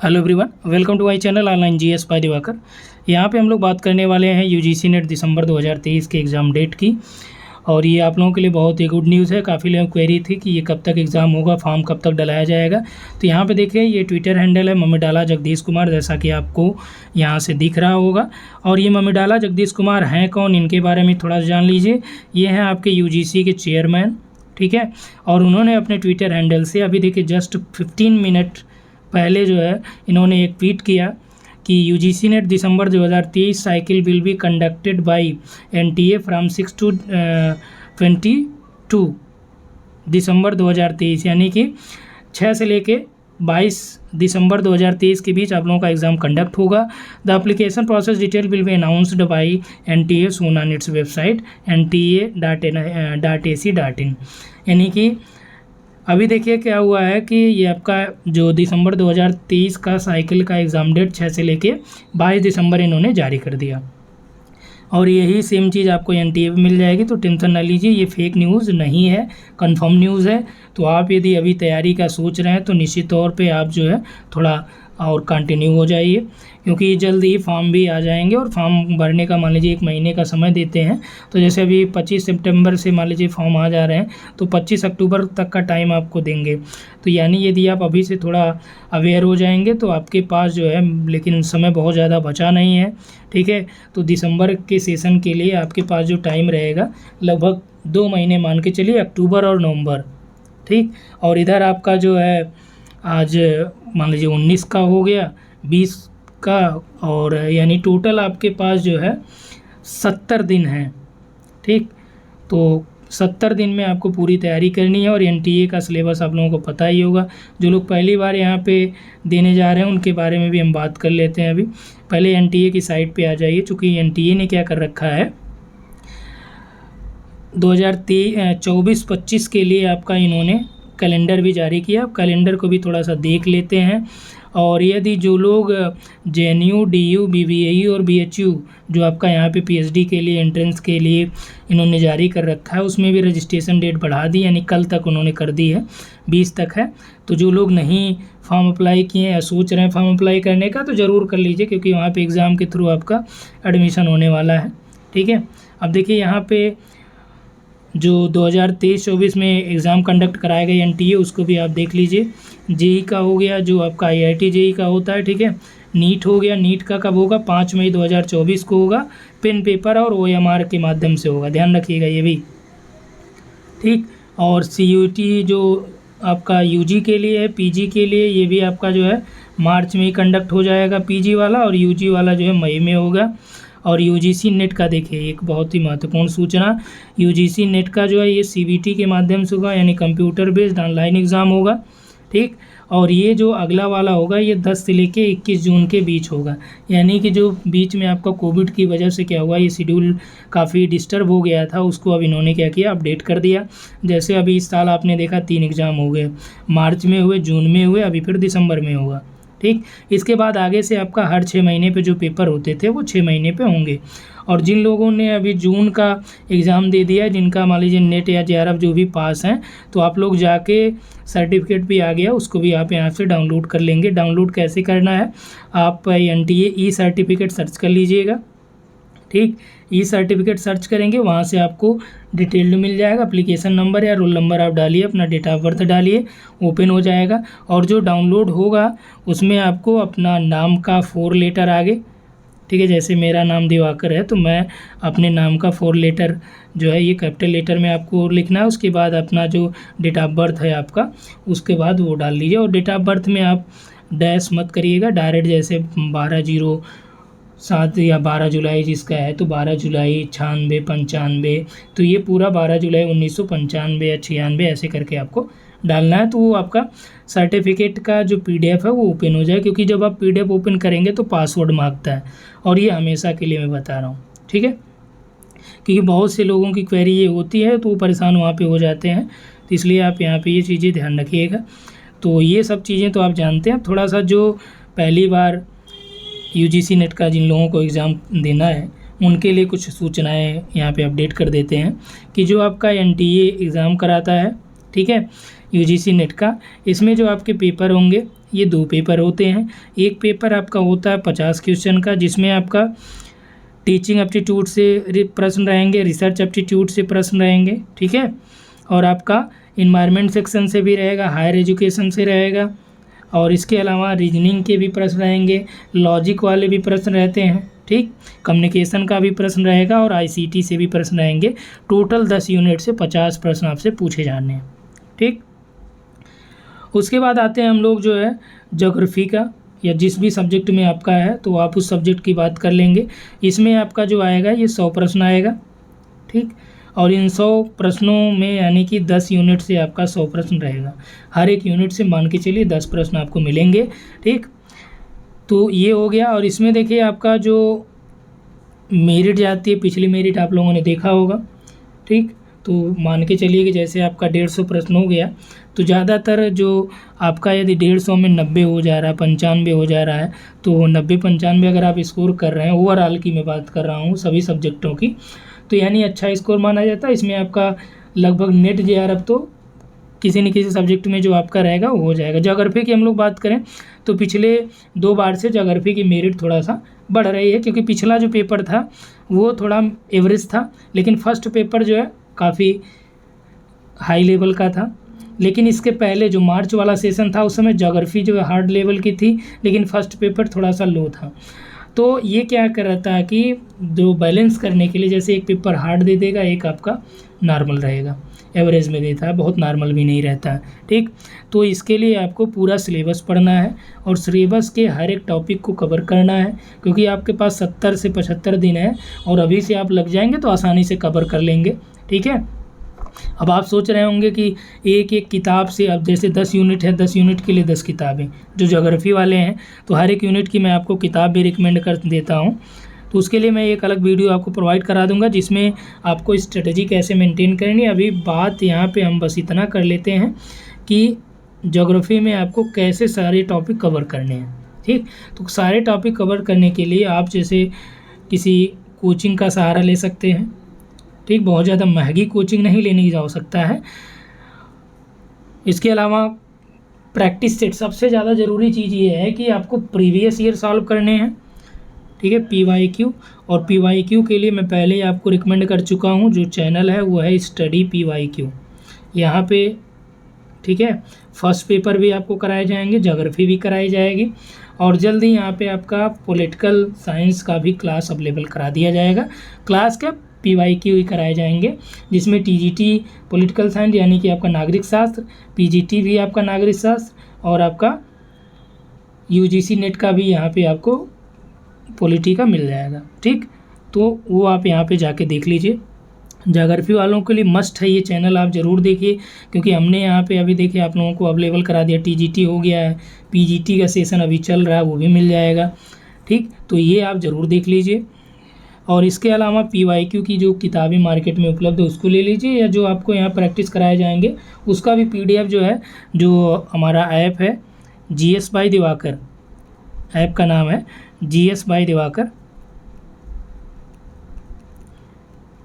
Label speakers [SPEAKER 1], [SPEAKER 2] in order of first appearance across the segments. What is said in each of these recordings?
[SPEAKER 1] Hello everyone, welcome to my channel online GS by Divakar. यहाँ पे हम लोग बात करने वाले हैं यूजीसी नेट दिसंबर 2023 के एग्ज़ाम डेट की। और ये आप लोगों के लिए बहुत ही गुड न्यूज़ है। काफ़ी लोगों क्वेरी थी कि ये कब तक एग्ज़ाम होगा, फॉर्म कब तक डलाया जाएगा। तो यहाँ पे देखिए, ये ट्विटर हैंडल है मम्मीडाला जगदीश कुमार, जैसा कि आपको यहाँ से दिख रहा होगा। और ये मम्मीडाला जगदीश कुमार हैं कौन, इनके बारे में थोड़ा जान लीजिए। ये हैं आपके यूजीसी के चेयरमैन, ठीक है। और उन्होंने अपने ट्विटर हैंडल से अभी देखिए जस्ट 15 मिनट पहले जो है इन्होंने एक ट्वीट किया कि UGC net December 2023 cycle will be conducted by NTA from 6 to 22 दिसंबर 2023, यानी कि 6 से लेके 22 दिसंबर 2023 के बीच आप लोगों का एग्ज़ाम कंडक्ट होगा। The application process detail will be announced by NTA soon on its website nta.ac.in। यानी कि अभी देखिए क्या हुआ है कि ये आपका जो दिसंबर 2023 का साइकिल का एग्ज़ाम डेट 6 से लेके 22 दिसंबर इन्होंने जारी कर दिया। और यही सेम चीज़ आपको एनटीए पे मिल जाएगी, तो टेंशन ना लीजिए, ये फेक न्यूज़ नहीं है, कंफर्म न्यूज़ है। तो आप यदि अभी तैयारी का सोच रहे हैं तो निश्चित तौर पे आप जो है थोड़ा और कंटिन्यू हो जाइए, क्योंकि जल्द ही फॉर्म भी आ जाएंगे। और फॉर्म भरने का मान लीजिए 1 महीने का समय देते हैं। तो जैसे अभी 25 सितंबर से मान लीजिए फॉर्म आ जा रहे हैं, तो 25 अक्टूबर तक का टाइम आपको देंगे। तो यानी यदि आप अभी से थोड़ा अवेयर हो जाएंगे तो आपके पास जो है, लेकिन समय बहुत ज़्यादा बचा नहीं है, ठीक है। तो दिसंबर के सेशन के लिए आपके पास जो टाइम रहेगा लगभग 2 महीने मान के चलिए, अक्टूबर और नवंबर, ठीक। और इधर आपका जो है आज मान लीजिए 19 का हो गया, 20 का, और यानी टोटल आपके पास जो है 70 दिन हैं, ठीक। तो 70 दिन में आपको पूरी तैयारी करनी है। और एनटीए का सिलेबस आप लोगों को पता ही होगा। जो लोग पहली बार यहाँ पे देने जा रहे हैं उनके बारे में भी हम बात कर लेते हैं। अभी पहले एनटीए की साइट पे आ जाइए, चूँकि एनटीए ने क्या कर रखा है 2024-25 के लिए आपका इन्होंने कैलेंडर भी जारी किया। आप कैलेंडर को भी थोड़ा सा देख लेते हैं। और यदि जो लोग जेएनयू, डीयू, बीबीएयू और बीएचयू जो आपका यहाँ पे पीएचडी के लिए एंट्रेंस के लिए इन्होंने जारी कर रखा है, उसमें भी रजिस्ट्रेशन डेट बढ़ा दी, यानी कल तक उन्होंने कर दी है, 20 तक है। तो जो लोग नहीं फॉर्म अप्लाई किए हैं या सोच रहे हैं फॉर्म अप्लाई करने का, तो ज़रूर कर लीजिए, क्योंकि वहाँ पर एग्ज़ाम के थ्रू आपका एडमिशन होने वाला है, ठीक है। अब देखिए यहाँ पर जो 2023-24 में एग्ज़ाम कंडक्ट कराया गया एनटीए, उसको भी आप देख लीजिए। जेई का हो गया, जो आपका आईआईटी जेई का होता है, ठीक है। नीट हो गया, नीट का कब होगा, 5 मई 2024 को होगा। पेन पेपर और ओएमआर के माध्यम से होगा, ध्यान रखिएगा ये भी, ठीक। और सीयूटी जो आपका यूजी के लिए है, पीजी के लिए, ये भी आपका जो है मार्च में ही कंडक्ट हो जाएगा पीजी वाला, और यूजी वाला जो है मई में होगा। और यूजीसी नेट का देखिए एक बहुत ही महत्वपूर्ण सूचना, यूजीसी नेट का जो है ये सीबीटी के माध्यम से होगा, यानी कंप्यूटर बेस्ड ऑनलाइन एग्ज़ाम होगा, ठीक। और ये जो अगला वाला होगा ये 10 से लेके 21 जून के बीच होगा। यानी कि जो बीच में आपका कोविड की वजह से क्या हुआ, ये शेड्यूल काफ़ी डिस्टर्ब हो गया था, उसको अब इन्होंने क्या किया, अपडेट कर दिया। जैसे अभी इस साल आपने देखा 3 एग्ज़ाम हो गए, मार्च में हुए, जून में हुए, अभी फिर दिसंबर में होगा, ठीक। इसके बाद आगे से आपका हर 6 महीने पे जो पेपर होते थे वो 6 महीने पे होंगे। और जिन लोगों ने अभी जून का एग्ज़ाम दे दिया है, जिनका मान लीजिए नेट या जेआरएफ जो भी पास हैं, तो आप लोग जाके सर्टिफिकेट भी आ गया, उसको भी आप यहाँ से डाउनलोड कर लेंगे। डाउनलोड कैसे करना है, आप एनटीए ई सर्टिफिकेट सर्च कर लीजिएगा, ठीक। ई सर्टिफिकेट सर्च करेंगे, वहाँ से आपको डिटेल्ड मिल जाएगा। एप्लीकेशन नंबर या रोल नंबर आप डालिए, अपना डेट ऑफ बर्थ डालिए, ओपन हो जाएगा। और जो डाउनलोड होगा उसमें आपको अपना नाम का 4 लेटर आगे, ठीक है। जैसे मेरा नाम दिवाकर है, तो मैं अपने नाम का 4 लेटर जो है ये कैपिटल लेटर में आपको लिखना है। उसके बाद अपना जो डेट ऑफ बर्थ है आपका, उसके बाद वो डाल लीजिए। और डेट ऑफ बर्थ में आप डैश मत करिएगा, डायरेक्ट जैसे 12/07 या 12 जुलाई जिसका है, तो 12 जुलाई 96 95, तो ये पूरा 12 जुलाई 1995 या 96 ऐसे करके आपको डालना है। तो वो आपका सर्टिफिकेट का जो पीडीएफ है वो ओपन हो जाए, क्योंकि जब आप पीडीएफ ओपन करेंगे तो पासवर्ड मांगता है, और ये हमेशा के लिए मैं बता रहा हूँ, ठीक है। क्योंकि बहुत से लोगों की क्वेरी ये होती है, तो वो परेशान वहाँ पे हो जाते हैं। तो इसलिए आप यहाँ पे ये चीज़ें ध्यान रखिएगा। तो ये सब चीज़ें तो आप जानते हैं। थोड़ा सा जो पहली बार यूजीसी नेट का जिन लोगों को एग्ज़ाम देना है उनके लिए कुछ सूचनाएं यहाँ पे अपडेट कर देते हैं कि जो आपका एनटीए एग्ज़ाम कराता है, ठीक है, यूजीसी नेट का, इसमें जो आपके पेपर होंगे ये 2 पेपर होते हैं। एक पेपर आपका होता है 50 क्वेश्चन का, जिसमें आपका टीचिंग एप्टीट्यूड से प्रश्न रहेंगे, रिसर्च एप्टीट्यूड से प्रश्न रहेंगे, ठीक है। और आपका इन्वायरमेंट सेक्शन से भी रहेगा, हायर एजुकेशन से रहेगा, और इसके अलावा रीजनिंग के भी प्रश्न रहेंगे, लॉजिक वाले भी प्रश्न रहते हैं, ठीक। कम्युनिकेशन का भी प्रश्न रहेगा और आईसीटी से भी प्रश्न रहेंगे। टोटल 10 यूनिट से 50 प्रश्न आपसे पूछे जाने हैं, ठीक। उसके बाद आते हैं हम लोग जो है ज्योग्राफी का, या जिस भी सब्जेक्ट में आपका है तो आप उस सब्जेक्ट की बात कर लेंगे। इसमें आपका जो आएगा ये 100 प्रश्न आएगा, ठीक। और इन 100 प्रश्नों में यानी कि 10 यूनिट से आपका 100 प्रश्न रहेगा। हर एक यूनिट से मान के चलिए 10 प्रश्न आपको मिलेंगे, ठीक। तो ये हो गया। और इसमें देखिए आपका जो मेरिट जाती है, पिछली मेरिट आप लोगों ने देखा होगा, ठीक। तो मान के चलिए कि जैसे आपका 150 प्रश्न हो गया, तो ज़्यादातर जो आपका यदि 150 में 90 हो जा रहा है, 95 हो जा रहा है, तो 90-95 अगर आप स्कोर कर रहे हैं, ओवरऑल की मैं बात कर रहा हूँ सभी सब्जेक्टों की, तो यानी अच्छा स्कोर माना जाता है। इसमें आपका लगभग नेट जेआरएफ तो किसी न किसी सब्जेक्ट में जो आपका रहेगा वो हो जाएगा। ज्योग्राफी की हम लोग बात करें तो पिछले 2 बार से ज्योग्राफी की मेरिट थोड़ा सा बढ़ रही है, क्योंकि पिछला जो पेपर था वो थोड़ा एवरेज था, लेकिन फर्स्ट पेपर जो है काफ़ी हाई लेवल का था। लेकिन इसके पहले जो मार्च वाला सेशन था उस समय ज्योग्राफी जो है हार्ड लेवल की थी, लेकिन फर्स्ट पेपर थोड़ा सा लो था। तो ये क्या कर रहा था कि जो बैलेंस करने के लिए, जैसे एक पेपर हार्ड दे देगा, एक आपका नॉर्मल रहेगा, एवरेज में देता है, बहुत नॉर्मल भी नहीं रहता है, ठीक। तो इसके लिए आपको पूरा सिलेबस पढ़ना है और सिलेबस के हर एक टॉपिक को कवर करना है, क्योंकि आपके पास 70 से 75 दिन है और अभी से आप लग जाएंगे तो आसानी से कवर कर लेंगे, ठीक है। अब आप सोच रहे होंगे कि एक एक किताब से, अब जैसे 10 यूनिट है, 10 यूनिट के लिए 10 किताबें, जो ज्योग्राफी वाले हैं तो हर एक यूनिट की मैं आपको किताब भी रिकमेंड कर देता हूँ। तो उसके लिए मैं एक अलग वीडियो आपको प्रोवाइड करा दूंगा, जिसमें आपको स्ट्रेटजी कैसे मेंटेन करनी है। अभी बात यहाँ पे हम बस इतना कर लेते हैं कि ज्योग्राफी में आपको कैसे सारे टॉपिक कवर करने हैं, ठीक। तो सारे टॉपिक कवर करने के लिए आप जैसे किसी कोचिंग का सहारा ले सकते हैं, ठीक। बहुत ज़्यादा महंगी कोचिंग नहीं लेने की आवश्यकता है। इसके अलावा प्रैक्टिस सेट, सबसे ज़्यादा ज़रूरी चीज़ ये है कि आपको प्रीवियस ईयर सॉल्व करने हैं, ठीक है, PYQ। और PYQ के लिए मैं पहले ही आपको रिकमेंड कर चुका हूँ, जो चैनल है वो है स्टडी PYQ, यहाँ पे, ठीक है। फर्स्ट पेपर भी आपको कराए जाएंगे, ज्योग्राफी भी कराई जाएगी, और जल्दी यहाँ पे आपका पॉलिटिकल साइंस का भी क्लास अवेलेबल करा दिया जाएगा। क्लास के PYQ ही कराए जाएंगे, जिसमें TGT पॉलिटिकल साइंस यानी कि आपका नागरिक शास्त्र, PGT भी आपका नागरिक शास्त्र, और आपका UGC नेट का भी यहाँ पे आपको पॉलिटी का मिल जाएगा, ठीक। तो वो आप यहाँ पे जाके देख लीजिए। ज्योग्राफी वालों के लिए मस्ट है ये चैनल, आप ज़रूर देखिए, क्योंकि हमने यहाँ पे अभी देखिए आप लोगों को अवेलेबल करा दिया। TGT हो गया है, PGT का सेशन अभी चल रहा है, वो भी मिल जाएगा, ठीक। तो ये आप ज़रूर देख लीजिए। और इसके अलावा PYQ की जो किताबें मार्केट में उपलब्ध है उसको ले लीजिए, या जो आपको यहाँ प्रैक्टिस कराए जाएंगे उसका भी PDF जो है, जो हमारा ऐप है GS बाय दिवाकर, ऐप का नाम है GS by Divakar,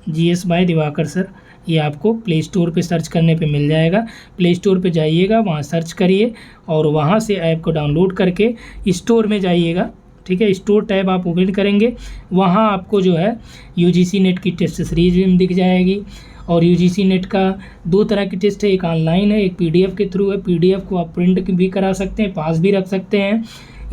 [SPEAKER 1] GS by Divakar sir. ये आपको प्ले स्टोर पे सर्च करने पे मिल जाएगा। प्ले स्टोर पे जाइएगा, वहाँ सर्च करिए और वहाँ से ऐप को डाउनलोड करके स्टोर में जाइएगा, ठीक है। स्टोर टैब आप ओपन करेंगे, वहाँ आपको जो है UGC नेट की टेस्ट सीरीज भी दिख जाएगी। और UGC नेट का 2 तरह की टेस्ट है, एक ऑनलाइन है, एक PDF के थ्रू है। PDF को आप प्रिंट भी करा सकते हैं, पास भी रख सकते हैं।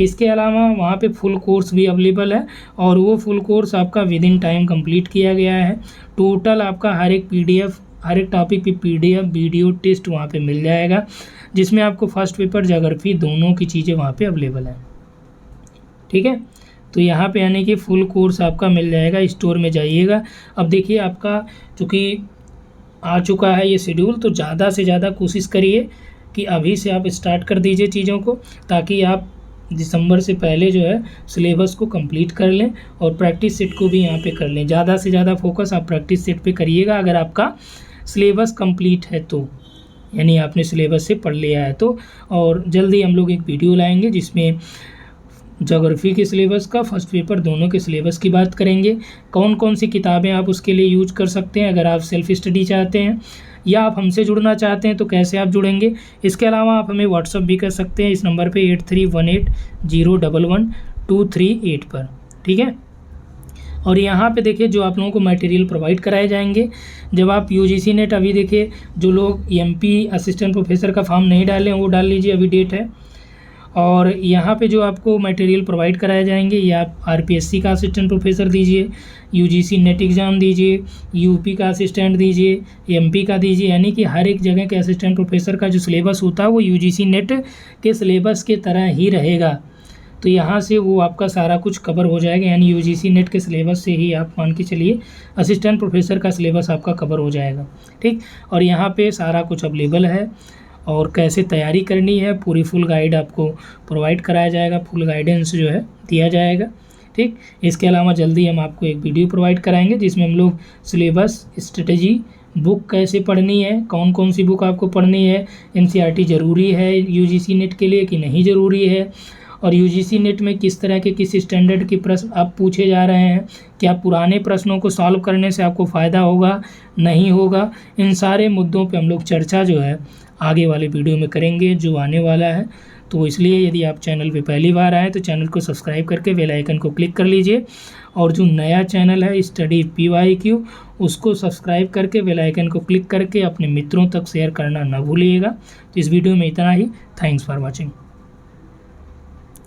[SPEAKER 1] इसके अलावा वहाँ पे फुल कोर्स भी अवेलेबल है, और वो फुल कोर्स आपका विद इन टाइम कंप्लीट किया गया है। टोटल आपका हर एक PDF, हर एक टॉपिक पे PDF वीडियो टेस्ट वहाँ पे मिल जाएगा, जिसमें आपको फर्स्ट पेपर ज्योग्राफी दोनों की चीज़ें वहाँ पे अवेलेबल हैं, ठीक है। तो यहाँ पे यानी कि फुल कोर्स आपका मिल जाएगा। स्टोर में जाइएगा। अब देखिए आपका चूँकि आ चुका है ये शेड्यूल, तो ज़्यादा से ज़्यादा कोशिश करिए कि अभी से आप स्टार्ट कर दीजिए चीज़ों को, ताकि आप दिसंबर से पहले जो है सिलेबस को कंप्लीट कर लें और प्रैक्टिस सेट को भी यहाँ पे कर लें। ज़्यादा से ज़्यादा फोकस आप प्रैक्टिस सेट पे करिएगा, अगर आपका सिलेबस कंप्लीट है तो, यानी आपने सिलेबस से पढ़ लिया है तो। और जल्दी हम लोग एक वीडियो लाएंगे जिसमें ज्योग्राफी के सिलेबस का, फर्स्ट पेपर दोनों के सिलेबस की बात करेंगे, कौन कौन सी किताबें आप उसके लिए यूज कर सकते हैं अगर आप सेल्फ स्टडी चाहते हैं, या आप हमसे जुड़ना चाहते हैं तो कैसे आप जुड़ेंगे। इसके अलावा आप हमें व्हाट्सअप भी कर सकते हैं इस नंबर पे 8318011238 पर, ठीक है। और यहाँ पे देखिए जो आप लोगों को मटेरियल प्रोवाइड कराए जाएंगे जब आप यूजीसी नेट, अभी देखिए जो लोग एमपी असिस्टेंट प्रोफेसर का फॉर्म नहीं डाले हैं वो डाल लीजिए, अभी डेट है। और यहाँ पे जो आपको मटेरियल प्रोवाइड कराए जाएंगे या आप आरपीएससी का असिस्टेंट प्रोफेसर दीजिए, यूजीसी नेट एग्ज़ाम दीजिए, यूपी का असिस्टेंट दीजिए, एमपी का दीजिए, यानी कि हर एक जगह के असिस्टेंट प्रोफेसर का जो सिलेबस होता है वो यूजीसी नेट के सिलेबस के तरह ही रहेगा। तो यहाँ से वो आपका सारा कुछ कवर हो जाएगा, यानी यूजीसी नेट के सिलेबस से ही आप मान के चलिए असिस्टेंट प्रोफेसर का सिलेबस आपका कवर हो जाएगा, ठीक। और यहाँ पे सारा कुछ अवेलेबल है और कैसे तैयारी करनी है पूरी फुल गाइड आपको प्रोवाइड कराया जाएगा, फुल गाइडेंस जो है दिया जाएगा, ठीक। इसके अलावा जल्दी हम आपको एक वीडियो प्रोवाइड कराएंगे जिसमें हम लोग सिलेबस, स्ट्रेटजी, बुक कैसे पढ़नी है, कौन कौन सी बुक आपको पढ़नी है, एनसीईआरटी ज़रूरी है यूजीसी नेट के लिए कि नहीं ज़रूरी है, और यूजीसी नेट में किस तरह के किस स्टैंडर्ड के प्रश्न आप पूछे जा रहे हैं, क्या पुराने प्रश्नों को सॉल्व करने से आपको फ़ायदा होगा नहीं होगा। इन सारे मुद्दों पे हम लोग चर्चा जो है आगे वाले वीडियो में करेंगे जो आने वाला है। तो इसलिए यदि आप चैनल पे पहली बार आए तो चैनल को सब्सक्राइब करके बेल आइकन को क्लिक कर लीजिए, और जो नया चैनल है स्टडी PYQ उसको सब्सक्राइब करके बेल आइकन को क्लिक करके अपने मित्रों तक शेयर करना ना भूलिएगा। तो इस वीडियो में इतना ही। Thanks for watching.